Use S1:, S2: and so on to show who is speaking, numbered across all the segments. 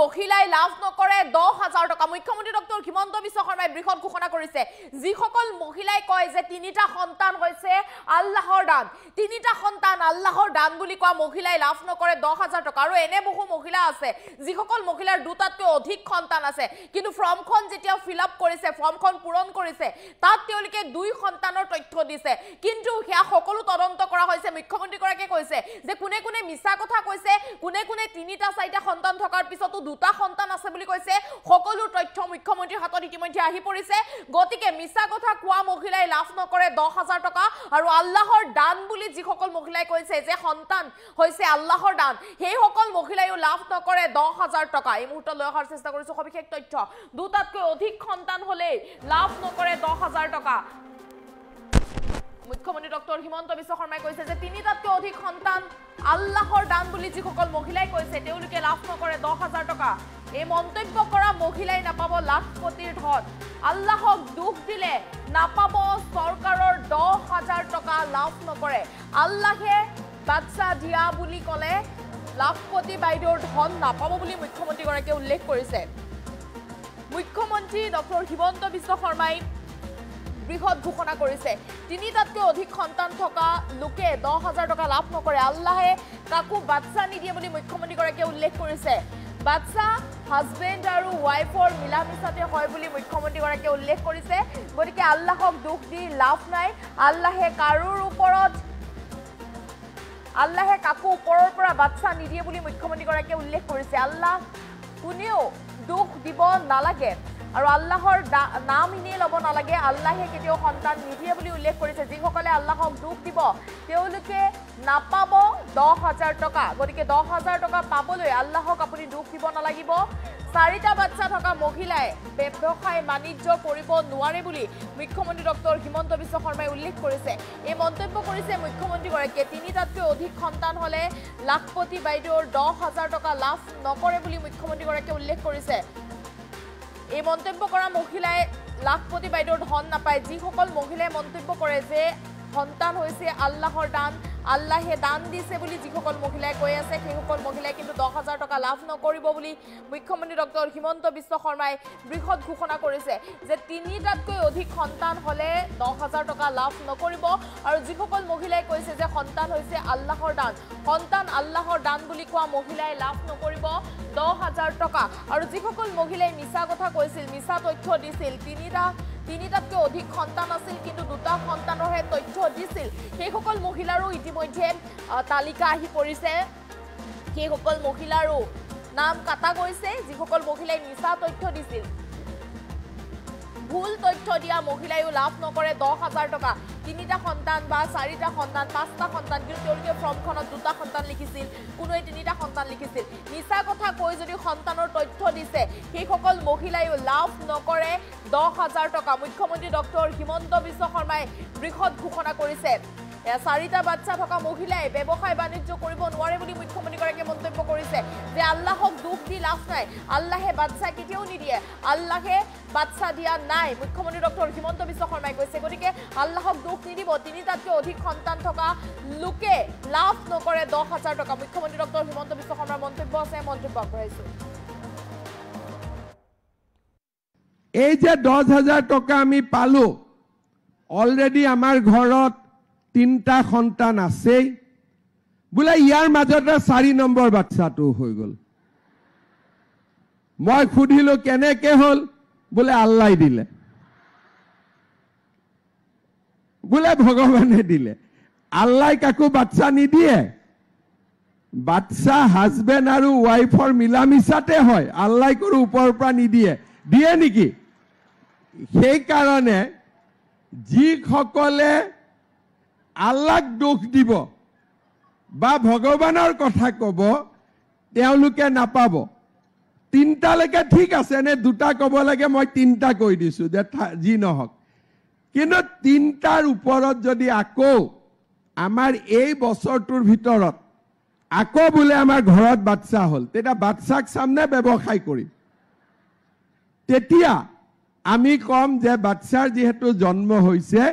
S1: মহিলাই লাভ নকৰে 10,000 টকা মুখ্যমন্ত্ৰী ডক্টৰ হিমন্ত বিশ্ব শৰ্মাই বৃহৎ ঘোষণা কৰিছে যিসকল মহিলাই কয় যে তিনিটা সন্তান হৈছে আল্লাহৰ দান তিনিটা সন্তান আল্লাহৰ দান বুলি কোৱা মহিলাই লাভ নকৰে 10,000 টকা আৰু এনে বহু মহিলা আছে যিসকল মহিলাৰ দুটাতকৈ অধিক সন্তান আছে কিন্তু ফৰ্মখন যেতিয়া ফিল আপ কৰিছে ফৰ্মখন পূৰণ কৰিছে তাত তেওঁলোকে দুই সন্তানৰ তথ্য দিছে কিন্তু হেয়া সকলো তদন্ত কৰা হৈছে মুখ্যমন্ত্ৰী গৰাকীয়ে কৈছে যে কোনে কোনে মিছা কথা কৈছে কোনে কোনে তিনিটা চাৰিটা সন্তান থকাৰ পিছতো দুটা সন্তান আছে বুলি কৈছে সকলো তথ্য মুখ্যমন্ত্ৰীৰ হাতত ইতিমধ্যে আহি পৰিছে গতিকে মিছা কথা কোৱা মহিলাই লাভ নকৰে 10,000 টকা আৰু আল্লাহৰ দান বুলি যিসকল মহিলাই কৈছে যে সন্তান হৈছে আল্লাহৰ দান সেই সকল মহিলাইও লাভ নকৰে 10,000 টকা এই মুহূৰ্তত লৈ অহাৰ চেষ্টা কৰিছো সবিশেষ তথ্য দুটাতকৈ অধিক সন্তান হলে লাভ নকৰে 10,000 টকা মুখ্যমন্ত্ৰী ডক্টৰ হিমন্ত বিশ্ব শৰ্মাই কৈছে যে তিনিটাতকৈ অধিক সন্তান আল্লাহৰ দান বুলি যিসকল মহিলাই কৈছে তেওঁলোকে লাভ নকৰে 10,000 টকা এই মন্তব্য কৰা মহিলাই নাপাব লাখপতিৰ ধন আল্লাহক দুখ দিলে নাপাব চৰকাৰৰ 10,000 টকা লাভ নকৰে আল্লাহে বাচ্চা দিয়া বুলি ক'লে লাখপতি বাইদেউৰ ধন নাপাব বুলি মুখ্যমন্ত্ৰী গৰাকীয়ে উল্লেখ কৰিছে মুখ্যমন্ত্ৰী ডক্টৰ হিমন্ত বিশ্ব শৰ্মাই বৃহৎ ঘোষণা কৰিছে তিনিটাতকৈ অধিক সন্তান থকা লোকে 10,000 টকা লাভ নকৰে আল্লাহে কাকো বাচ্চা নিদিয়ে বুলি মুখ্যমন্ত্ৰী গৰাকীয়ে উল্লেখ কৰিছে বাচ্চা হাজবেণ্ড আৰু ওয়াইফৰ মিলামিছাতে হয় বুলি মুখ্যমন্ত্ৰী গৰাকীয়ে উল্লেখ কৰিছে গতিকে আল্লাহক দুখ দি লাভ নাই আল্লাহে কাৰোৰ ওপৰত আল্লাহে কাকো ওপৰৰ পৰা বাচ্চা নিদিয়ে বুলি মুখ্যমন্ত্ৰী গৰাকীয়ে উল্লেখ কৰিছে আল্লাহ কোনেও দুখ দিব নালাগে আৰু আল্লাহৰ নাম ইনেই ল'ব নালাগে আল্লাহে কেতিয়াও সন্তান নিদিয়ে বুলি উল্লেখ কৰিছে যিসকলে আল্লাহক দুখ দিব তেওঁলোকে নাপাব 10,000 টকা গতিকে 10,000 টকা পাবলৈ আল্লাহক আপুনি দুখ দিব নালাগিব চাৰিটা বাচ্চা থকা মহিলাই ব্যৱসায় বাণিজ্য কৰিব নোৱাৰে বুলি মুখ্যমন্ত্ৰী ডক্টৰ হিমন্ত বিশ্ব শৰ্মাই উল্লেখ কৰিছে এই মন্তব্য কৰিছে মুখ্যমন্ত্ৰী গৰাকীয়ে তিনিটাতকৈ অধিক সন্তান হলে লাখপতি বাইদেউৰ 10,000 টকা লাভ নকৰে বুলি মুখ্যমন্ত্ৰী গৰাকীয়ে উল্লেখ কৰিছে এই মন্তব্য কৰা মহিলাই লাখপতি বাইদেউৰ ধন নাপায় যিসকল মহিলাই মন্তব্য কৰে যে সন্তান হৈছে আল্লাহৰ দান আল্লাহে দান দিছে বুলি যিসকল মহিলাই কৈ আছে সেইসকল মহিলাই কিন্তু 10,000 টকা লাভ নকৰিব বুলি মুখ্যমন্ত্ৰী ডক্টৰ হিমন্ত বিশ্ব শৰ্মাই বৃহৎ ঘোষণা কৰিছে যে তিনিটাতকৈ অধিক সন্তান হলে 10,000 টকা লাভ নকৰিব আৰু যিসকল মহিলাই কৈছে যে সন্তান হৈছে আল্লাহৰ দান সন্তান আল্লাহৰ দান বুলি কোৱা মহিলাই লাভ নকৰিব 10,000 টকা আৰু যিসকল মহিলাই মিছা কথা কৈছিল মিছা তথ্য দিছিল তিনিটাতকৈ অধিক সন্তান আছিল কিন্তু দুটা সন্তানৰহে তথ্য দিছিল সেইসকল মহিলাৰো ইতিমধ্যে তালিকা আহি পৰিছে সেইসকল মহিলাৰো নাম কাটা গৈছে যিসকল মহিলাই মিছা তথ্য দিছিল ভুল তথ্য দিয়া মহিলাইও লাভ নকৰে 10,000 টকা তিনিটা সন্তান বা চাৰিটা সন্তান পাঁচটা সন্তান কিন্তু তেওঁলোকে ফৰ্মখনত দুটা সন্তান লিখিছিল কোনোৱে তিনিটা সন্তান লিখিছিল মিছা কথা কৈ যদি সন্তানৰ তথ্য দিছে সেইসকল মহিলাইও লাভ নকৰে 10,000 টকা মুখ্যমন্ত্ৰী ডক্টৰ হিমন্ত বিশ্ব শৰ্মাই বৃহৎ ঘোষণা কৰিছে চাৰিটা বাচ্চা থকা মহিলাই ব্যৱসায় বাণিজ্য কৰিব নোৱাৰে বুলি মুখ্যমন্ত্ৰী গৰাকীয়ে মন্তব্য কৰিছে যে আল্লাহক দুখ দি লাভ নাই আল্লাহে বাচ্চা কেতিয়াও নিদিয়ে আল্লাহে বাচ্চা দিয়া নাই মুখ্যমন্ত্ৰী ডক্টৰ হিমন্ত বিশ্ব শৰ্মাই কৈছে গতিকে আল্লাহক দুখ নিদিব তিনিটাতকৈ অধিক সন্তান থকা লোকে লাভ নকৰে 10,000 টকা মুখ্যমন্ত্ৰী ডক্টৰ হিমন্ত বিশ্ব শৰ্মাৰ মন্তব্য আছে মন্তব্য আগবঢ়াইছো
S2: এই যে 10,000 টকা আমি পালো অলৰেডি আমাৰ ঘৰত তিনটা সন্তান আছে বোলে ইয়াৰ মাজতে 4 নম্বৰ বাচ্চাটো হৈ গল মই খুদিলো কেনেকে হল বোলে আল্লাহ দিলে বোলে ভগৱানে দিলে আল্লাহ কাকো বাচ্চা নিদিয়ে বাচ্চা হাজবেণ্ড আৰু ওয়াইফৰ মিলামিছাতে হয় আল্লাহ কোনো ওপৰৰ পৰা নিদিয়ে দিয়ে নেকি সেই কাৰণে যিসকলে আল্লাহক দুখ দিব বা ভগৱানৰ কথা কব তেওঁলোকে নাপাব তিনটালৈকে ঠিক আছে নে দুটা কব লাগে মই তিনটা কৈ দিছো যে যি নহওক কিন্তু তিনটাৰ ওপৰত যদি আকৌ আমাৰ এই বছৰটোৰ ভিতৰত আকৌ বোলে আমাৰ ঘৰত বাচ্চা হল তেতিয়া বাচ্চাক সামনে ব্যৱসায় কৰিম তেতিয়া আমি কম যে বাচ্চাৰ যেহেতু জন্ম হৈছে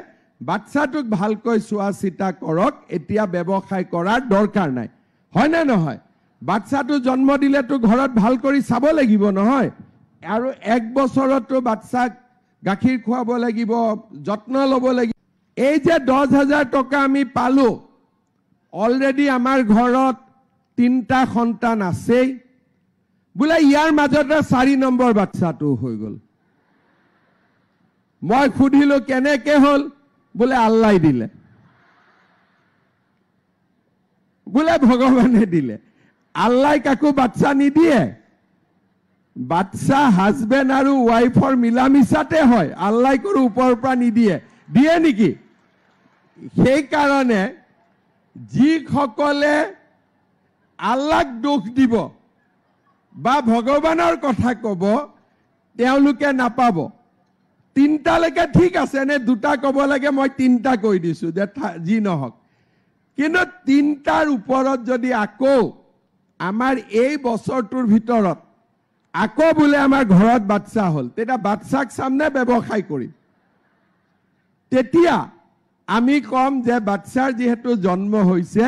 S2: বাচ্চাটোক ভালকৈ চোৱা চিতা কৰক এতিয়া ব্যৱসায় কৰাৰ দৰকাৰ নাই হয় না নহয় বাচ্চাটো জন্ম দিলেতো ঘৰত ভাল কৰি চাব লাগিব নহয় আৰু 1 বছৰতো বাচ্চাক গাখীৰ খুৱাব লাগিব যত্ন ল'ব লাগিব এই যে 10,000 টকা আমি পালো অলৰেডি আমাৰ ঘৰত 3টা সন্তান আছেই বোলে ইয়াৰ মাজতে 4 নম্বৰ বাচ্চাটো হৈ গ'ল মই খুদিলো কেনেকে হ'ল বোলে আল্লাহ দিলে বোলে ভগৱানে দিলে আল্লাহ কাকো বাচ্চা নিদিয়ে বাচ্চা হাজবেণ্ড আৰু ওয়াইফৰ মিলামিছাতে হয় আল্লাহ কোনো ওপৰৰ পৰা নিদিয়ে দিয়ে নেকি সেই কাৰণে যিসকলে আল্লাহক দোষ দিব বা ভগৱানৰ কথা ক'ব তেওঁলোকে নাপাব 3টালৈকে ঠিক আছে নে 2টা ক'ব লাগে মই 3টা কৈ দিছো যে যি নহওক কিন্তু 3টাৰ ওপৰত যদি আকৌ আমাৰ এই বছৰটোৰ ভিতৰত আকৌ বোলে আমাৰ ঘৰত বাচ্চা হ'ল তেতিয়া বাচ্চাক সামনে ব্যৱসায় কৰিম তেতিয়া আমি কম যে বাচ্চাৰ যেহেতু জন্ম হৈছে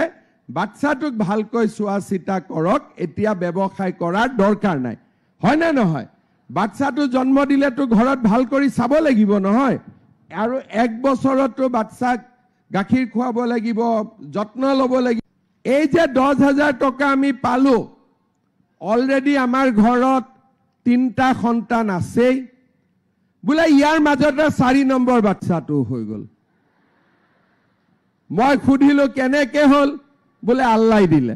S2: বাচ্চাটোক ভালকৈ চোৱা চিতা কৰক এতিয়া ব্যৱসায় কৰাৰ দৰকাৰ নাই হয় না নহয় বাচ্চাটো জন্ম দিলেতো ঘৰত ভাল কৰি চাব লাগিব নহয় আৰু 1 বছৰতো বাচ্চাক গাখীৰ খুৱাব লাগিব যত্ন ল'ব লাগিব এই যে 10,000 টকা আমি পালো অলৰেডি আমাৰ ঘৰত 3টা সন্তান আছেই বোলে ইয়াৰ মাজতে 4 নম্বৰ বাচ্চাটো হৈ গ'ল মই খুদিলো কেনেকে হ'ল বোলে আল্লাহ দিলে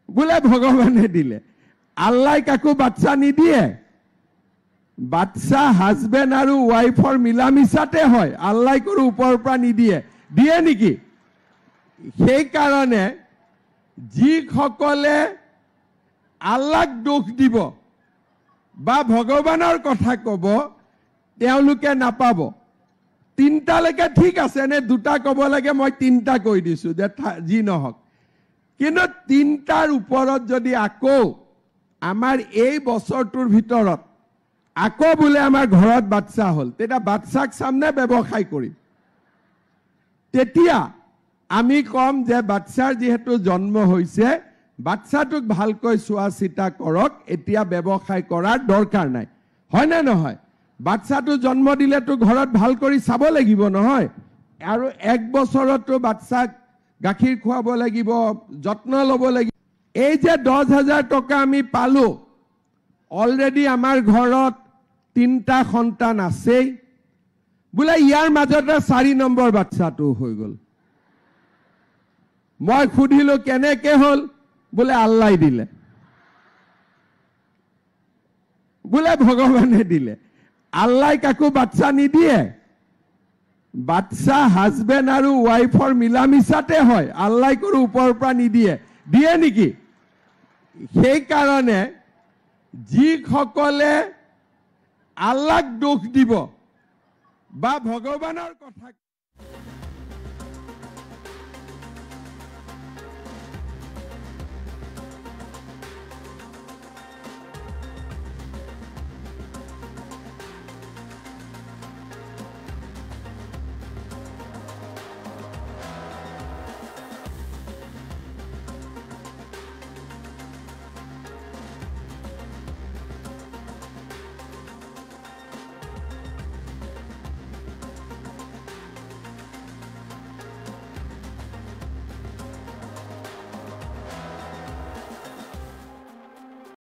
S2: বোলে ভগৱানে দিলে আল্লাহ কাকো বাচ্চা নিদিয়ে বাচ্চা হাজবেণ্ড আৰু ওয়াইফৰ মিলামিছাতে হয় আল্লাহ কোনো ওপৰৰ পৰা নিদিয়ে দিয়ে নেকি সেই কাৰণে যিসকলে আল্লাহক দোষ দিব বা ভগৱানৰ কথা ক'ব তেওঁলোকে নাপাব 3টালৈকে ঠিক আছে নে 2টা ক'ব লাগে মই 3টা কৈ দিছো যে যি নহওক কিন্তু 3টাৰ ওপৰত যদি আকৌ আমাৰ এই বছৰটোৰ ভিতৰত আকৌ বোলে আমাৰ ঘৰত বাচ্চা হ'ল তেতিয়া বাচ্চাক সামনে ব্যৱসায় কৰিম তেতিয়া আমি কম যে বাচ্চাৰ যেহেতু জন্ম হৈছে বাচ্চাটোক ভালকৈ চোৱা চিতা কৰক এতিয়া ব্যৱসায় কৰাৰ দৰকাৰ নাই হয় না নহয় বাচ্চাটো জন্ম দিলেতো ঘৰত ভাল কৰি চাব লাগিব নহয় আৰু 1 বছৰতো বাচ্চাক গাখীৰ খুৱাব লাগিব যত্ন ল'ব লাগিব এই যে 10,000 টকা আমি পালো অলৰেডি আমাৰ ঘৰত 3টা সন্তান আছেই বোলে ইয়াৰ মাজতে 4 নম্বৰ বাচ্চাটো হৈ গ'ল মই খুদিলো কেনেকে হ'ল বোলে আল্লাহ দিলে বোলে ভগৱানে দিলে আল্লাহ কাকো বাচ্চা নিদিয়ে বাচ্চা হাজবেণ্ড আৰু ওয়াইফৰ মিলামিছাতে হয় আল্লাহ কোনো ওপৰৰ পৰা নিদিয়ে দিয়ে নেকি সেই কাৰণে যিসকলে আল্লাহক দোষ দিব বা ভগৱানৰ কথা